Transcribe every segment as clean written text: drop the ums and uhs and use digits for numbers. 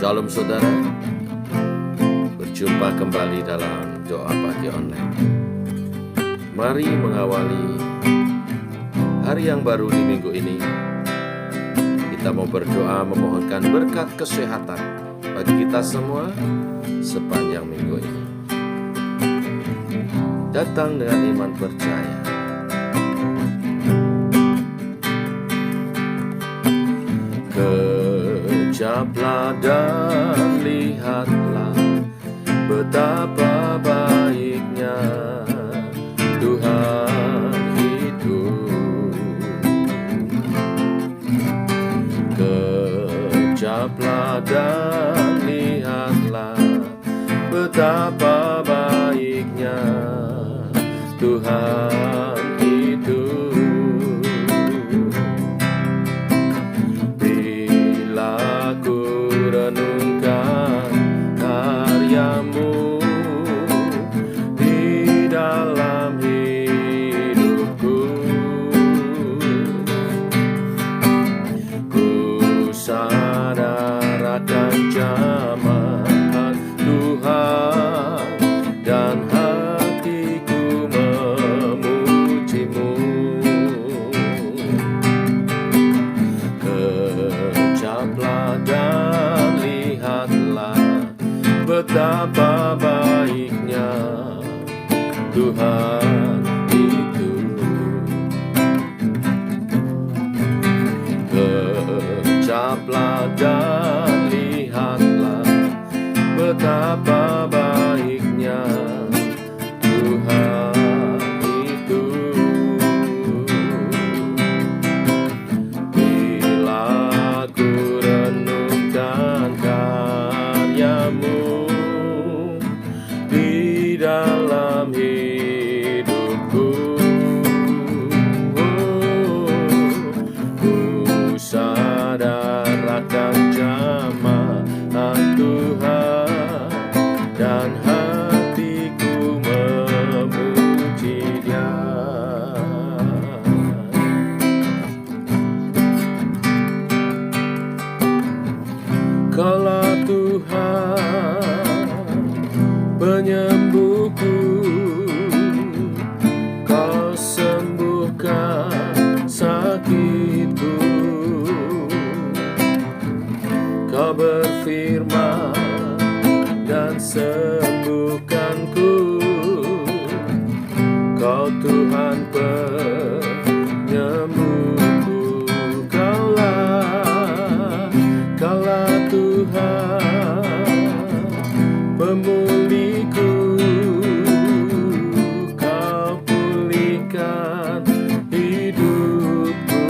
Shalom saudara, berjumpa kembali dalam doa pagi online. Mari mengawali hari yang baru di minggu ini. Kita mau berdoa memohonkan berkat kesehatan bagi kita semua sepanjang minggu ini. Datang dengan iman percaya. Kejaplah dan lihatlah betapa baiknya Tuhan itu. Kejaplah dan lihatlah betapa baiknya Tuhan itu. Bila ku renungkan karyamu di dalam hidupku, ku sadar akan jamahan Tuhan dan hatiku memujimu. Kejaplah dan lihatlah betapa baiknya Tuhan itu. Kejaplah dan lihatlah betapa baiknya Tuhan itu. Bila ku renungkan karyamu di dalam hidupku, ku sadar akan jamahan Tuhan dan hatiku memuji Dia. Kaulah Tuhan penyembuhku, Kau sembuhkan sakitku. Kau berfirman dan sembuhkanku. Kau Tuhan penyembuhku. Kaulah Tuhan pemulihku. Kau pulihkan hidupku.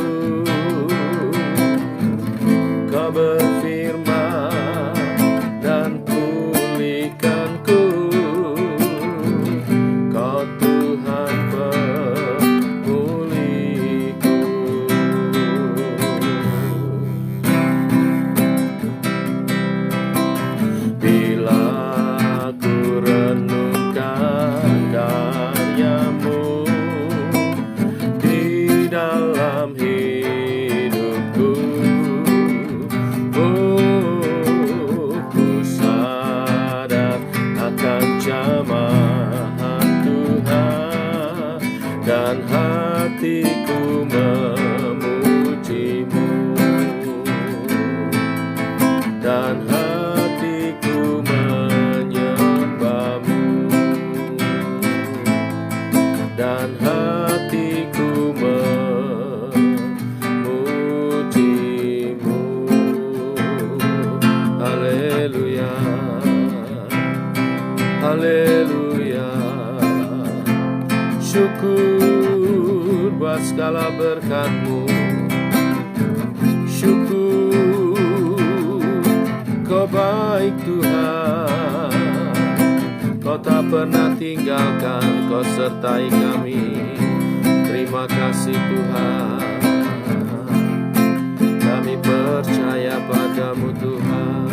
Kau berfirman dan pulihkanku. Kau Tuhan pemulihku. Bila ku renungkan karyamu di dalam hidupku, ku sadar akan jamahan Tuhan dan hatiku memujimu. Dan hatiku menyembahmu. Dan hatiku memujimu. Haleluya, haleluya. Syukur buat segala berkat-Mu. Syukur Kau baik Tuhan. Kau tak pernah tinggalkan, Kau sertai kami. Terima kasih Tuhan. Kami percaya padamu Tuhan.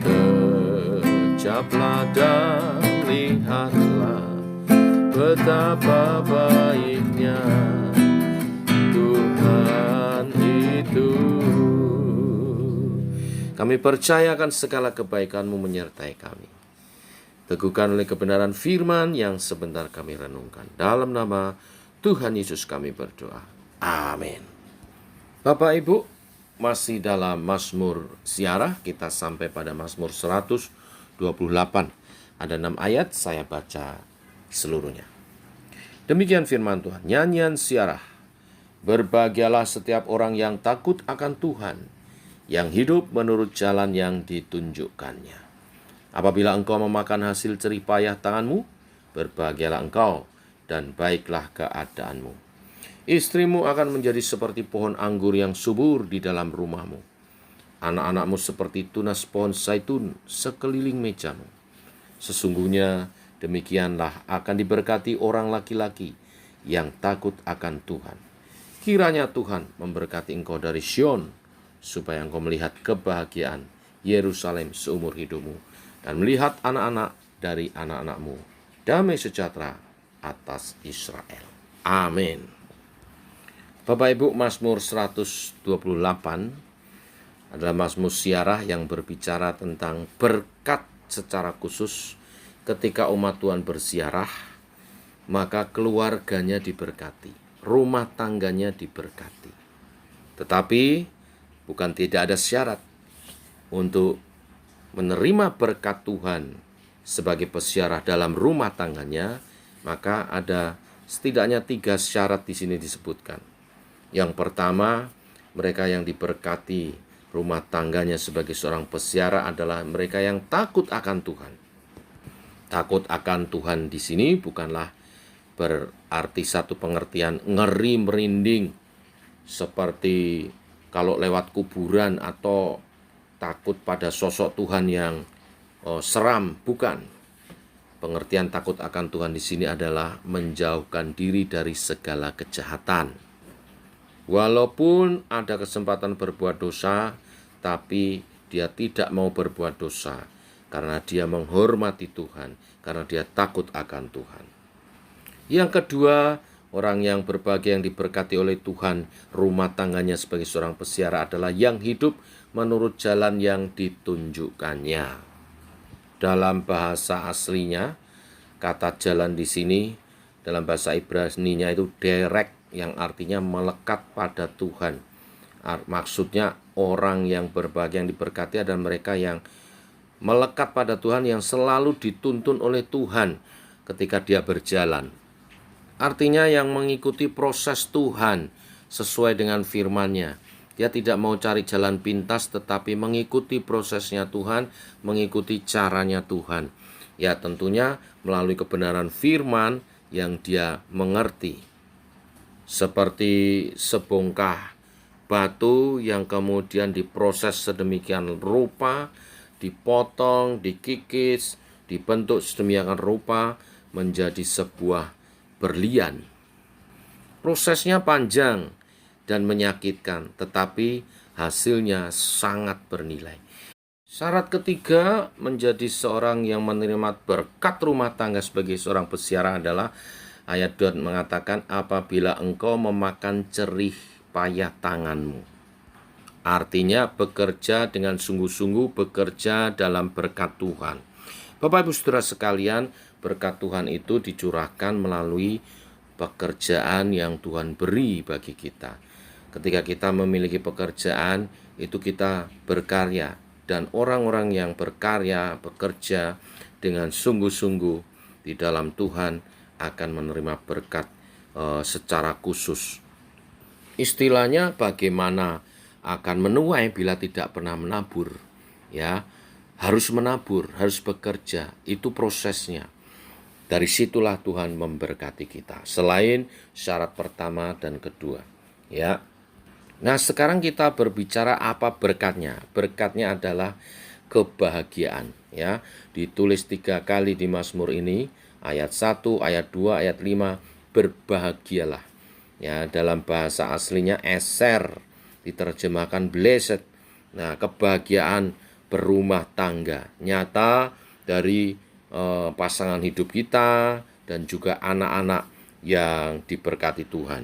Kejaplah dan lihatlah betapa baiknya itu. Kami percayakan segala kebaikan-Mu menyertai kami. Teguhkan oleh kebenaran firman yang sebentar kami renungkan. Dalam nama Tuhan Yesus kami berdoa. Amin. Bapak Ibu, masih dalam Mazmur Ziarah, kita sampai pada Mazmur 128. Ada 6 ayat, saya baca seluruhnya. Demikian firman Tuhan. Nyanyian Ziarah. Berbahagialah setiap orang yang takut akan Tuhan, yang hidup menurut jalan yang ditunjukkannya. Apabila engkau memakan hasil jerih payah tanganmu, berbahagialah engkau dan baiklah keadaanmu. Istrimu akan menjadi seperti pohon anggur yang subur di dalam rumahmu. Anak-anakmu seperti tunas pohon zaitun sekeliling mejamu. Sesungguhnya demikianlah akan diberkati orang laki-laki yang takut akan Tuhan. Kiranya Tuhan memberkati engkau dari Sion, supaya engkau melihat kebahagiaan Yerusalem seumur hidupmu, dan melihat anak-anak dari anak-anakmu. Damai sejahtera atas Israel. Amin. Bapak Ibu, Mazmur 128 adalah Mazmur Ziarah yang berbicara tentang berkat secara khusus. Ketika umat Tuhan berziarah, maka keluarganya diberkati, rumah tangganya diberkati. Tetapi bukan tidak ada syarat untuk menerima berkat Tuhan sebagai peziarah dalam rumah tangganya, maka ada setidaknya 3 syarat di sini disebutkan. Yang pertama, mereka yang diberkati rumah tangganya sebagai seorang peziarah adalah mereka yang takut akan Tuhan. Takut akan Tuhan di sini bukanlah berarti satu pengertian ngeri merinding seperti kalau lewat kuburan atau takut pada sosok Tuhan yang seram, bukan. Pengertian takut akan Tuhan di sini adalah menjauhkan diri dari segala kejahatan. Walaupun ada kesempatan berbuat dosa, tapi dia tidak mau berbuat dosa karena dia menghormati Tuhan, karena dia takut akan Tuhan. Yang kedua, orang yang berbahagia yang diberkati oleh Tuhan, rumah tangganya sebagai seorang peziarah adalah yang hidup menurut jalan yang ditunjukkannya. Dalam bahasa aslinya, kata jalan di sini dalam bahasa Ibrani-nya itu derek, yang artinya melekat pada Tuhan. Maksudnya orang yang berbahagia yang diberkati adalah mereka yang melekat pada Tuhan, yang selalu dituntun oleh Tuhan ketika dia berjalan. Artinya yang mengikuti proses Tuhan sesuai dengan firman-Nya. Dia tidak mau cari jalan pintas, tetapi mengikuti prosesnya Tuhan, mengikuti caranya Tuhan. Ya, tentunya melalui kebenaran firman yang dia mengerti. Seperti sebongkah batu yang kemudian diproses sedemikian rupa, dipotong, dikikis, dibentuk sedemikian rupa menjadi sebuah berlian. Prosesnya panjang dan menyakitkan, tetapi hasilnya sangat bernilai. Syarat ketiga menjadi seorang yang menerima berkat rumah tangga sebagai seorang peziarah adalah ayat 2 mengatakan, apabila engkau memakan jerih payah tanganmu. Artinya bekerja dengan sungguh-sungguh, bekerja dalam berkat Tuhan. Bapak Ibu Saudara sekalian, berkat Tuhan itu dicurahkan melalui pekerjaan yang Tuhan beri bagi kita. Ketika kita memiliki pekerjaan, itu kita berkarya. Dan orang-orang yang berkarya, bekerja dengan sungguh-sungguh di dalam Tuhan akan menerima berkat secara khusus. Istilahnya bagaimana akan menuai bila tidak pernah menabur. Ya, harus menabur, harus bekerja, itu prosesnya. Dari situlah Tuhan memberkati kita. Selain syarat pertama dan kedua, ya. Nah, sekarang kita berbicara apa berkatnya. Berkatnya adalah kebahagiaan, ya. Ditulis 3 kali di Mazmur ini, ayat 1, ayat 2, ayat 5, berbahagialah. Ya, dalam bahasa aslinya eser, diterjemahkan blessed. Nah, kebahagiaan berumah tangga nyata dari pasangan hidup kita dan juga anak-anak yang diberkati Tuhan.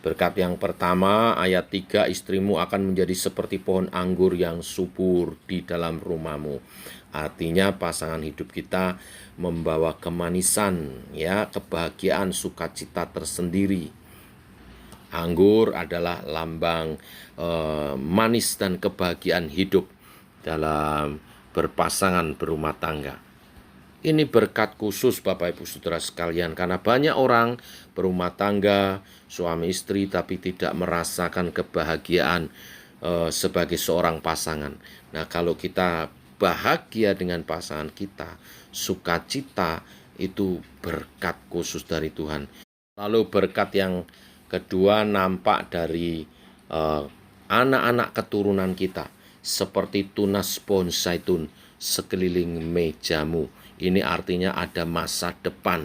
Berkat yang pertama, ayat 3, istrimu akan menjadi seperti pohon anggur yang subur di dalam rumahmu. Artinya pasangan hidup kita membawa kemanisan, ya, kebahagiaan, sukacita tersendiri. Anggur adalah lambang manis dan kebahagiaan hidup dalam berpasangan berumah tangga. Ini berkat khusus Bapak Ibu Saudara sekalian, karena banyak orang berumah tangga, suami istri, tapi tidak merasakan kebahagiaan sebagai seorang pasangan. Nah, kalau kita bahagia dengan pasangan kita, sukacita itu berkat khusus dari Tuhan. Lalu berkat yang kedua nampak dari anak-anak keturunan kita, seperti tunas pohon zaitun sekeliling mejamu. Ini artinya ada masa depan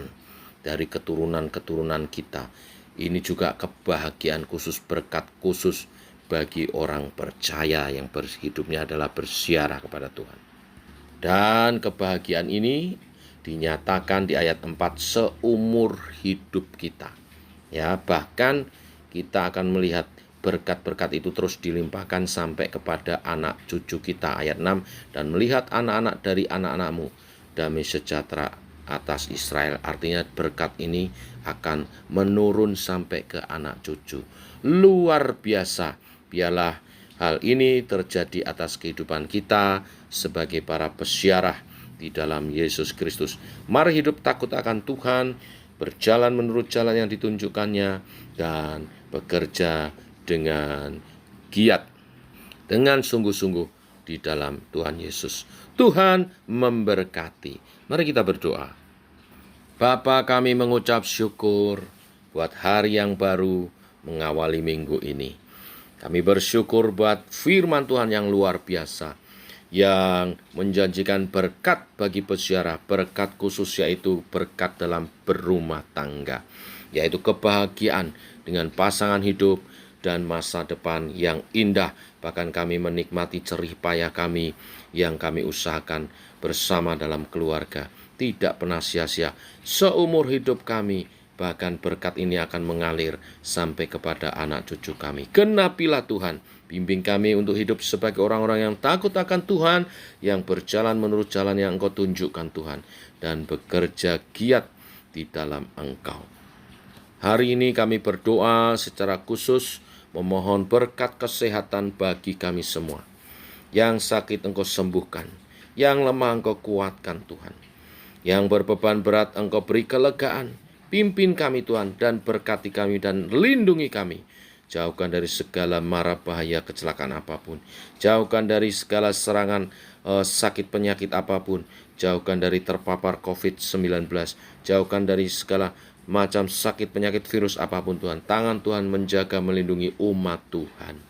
dari keturunan-keturunan kita. Ini juga kebahagiaan khusus, berkat khusus bagi orang percaya yang hidupnya adalah bersiarah kepada Tuhan. Dan kebahagiaan ini dinyatakan di ayat 4 seumur hidup kita. Ya, bahkan kita akan melihat berkat-berkat itu terus dilimpahkan sampai kepada anak cucu kita, ayat 6, dan melihat anak-anak dari anak-anakmu damai sejahtera atas Israel. Artinya berkat ini akan menurun sampai ke anak cucu. Luar biasa. Biarlah hal ini terjadi atas kehidupan kita sebagai para peziarah di dalam Yesus Kristus. Mari hidup takut akan Tuhan, berjalan menurut jalan yang ditunjukkannya, dan bekerja dengan giat, dengan sungguh-sungguh di dalam Tuhan Yesus. Tuhan memberkati. Mari kita berdoa. Bapa, kami mengucap syukur buat hari yang baru mengawali minggu ini. Kami bersyukur buat firman Tuhan yang luar biasa, yang menjanjikan berkat bagi peziarah, berkat khusus yaitu berkat dalam berumah tangga, yaitu kebahagiaan dengan pasangan hidup dan masa depan yang indah. Bahkan kami menikmati jerih payah kami yang kami usahakan bersama dalam keluarga. Tidak pernah sia-sia seumur hidup kami. Bahkan berkat ini akan mengalir sampai kepada anak cucu kami. Genapilah Tuhan, bimbing kami untuk hidup sebagai orang-orang yang takut akan Tuhan, yang berjalan menurut jalan yang Engkau tunjukkan Tuhan, dan bekerja giat di dalam Engkau. Hari ini kami berdoa secara khusus memohon berkat kesehatan bagi kami semua. Yang sakit Engkau sembuhkan, yang lemah Engkau kuatkan Tuhan, yang berbeban berat Engkau beri kelegaan. Pimpin kami Tuhan, dan berkati kami dan lindungi kami. Jauhkan dari segala mara bahaya kecelakaan apapun. Jauhkan dari segala serangan sakit penyakit apapun. Jauhkan dari terpapar COVID-19. Jauhkan dari segala macam sakit penyakit virus apapun Tuhan. Tangan Tuhan menjaga melindungi umat Tuhan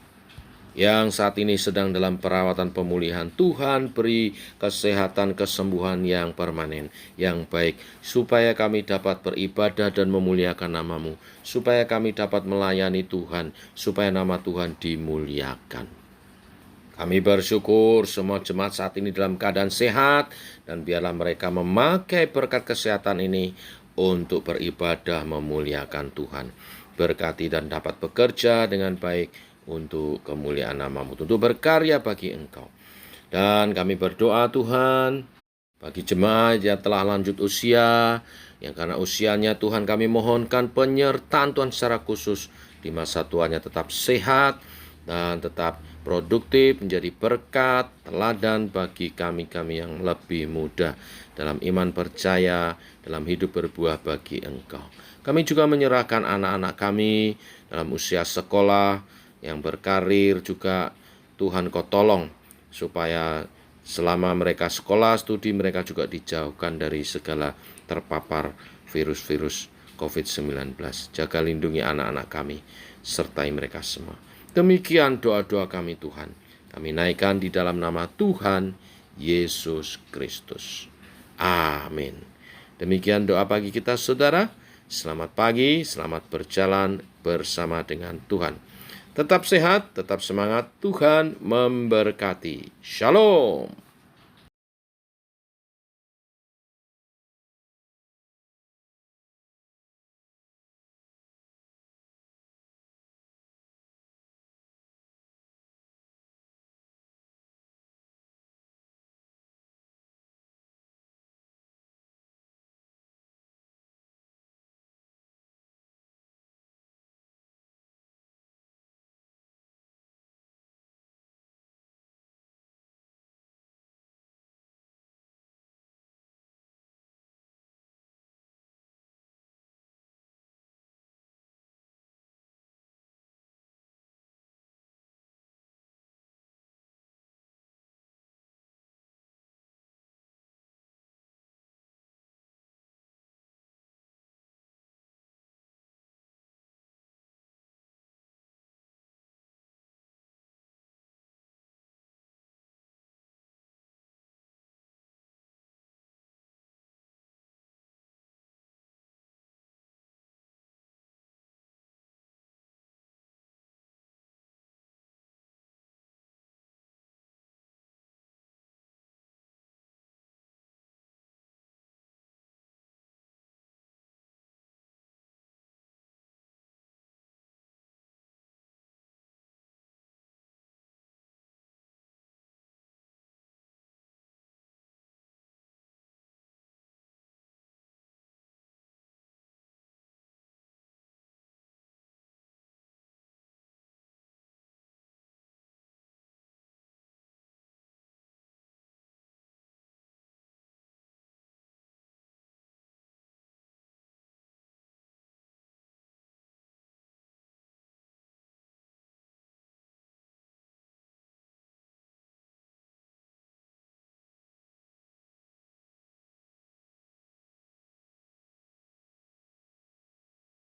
yang saat ini sedang dalam perawatan pemulihan. Tuhan beri kesehatan, kesembuhan yang permanen, yang baik, supaya kami dapat beribadah dan memuliakan nama-Mu, supaya kami dapat melayani Tuhan, supaya nama Tuhan dimuliakan. Kami bersyukur semua jemaat saat ini dalam keadaan sehat, dan biarlah mereka memakai berkat kesehatan ini untuk beribadah memuliakan Tuhan. Berkati dan dapat bekerja dengan baik untuk kemuliaan nama-Mu, untuk berkarya bagi Engkau. Dan kami berdoa Tuhan bagi jemaat yang telah lanjut usia, yang karena usianya Tuhan kami mohonkan penyertaan Tuhan secara khusus di masa tuanya, tetap sehat dan tetap produktif, menjadi berkat, teladan bagi kami-kami yang lebih muda dalam iman percaya, dalam hidup berbuah bagi Engkau. Kami juga menyerahkan anak-anak kami dalam usia sekolah, yang berkarir juga. Tuhan Kau tolong supaya selama mereka sekolah, studi, mereka juga dijauhkan dari segala terpapar virus-virus COVID-19. Jaga lindungi anak-anak kami, sertai mereka semua. Demikian doa-doa kami Tuhan. Kami naikkan di dalam nama Tuhan Yesus Kristus. Amin. Demikian doa pagi kita saudara. Selamat pagi, selamat berjalan bersama dengan Tuhan. Tetap sehat, tetap semangat. Tuhan memberkati. Shalom.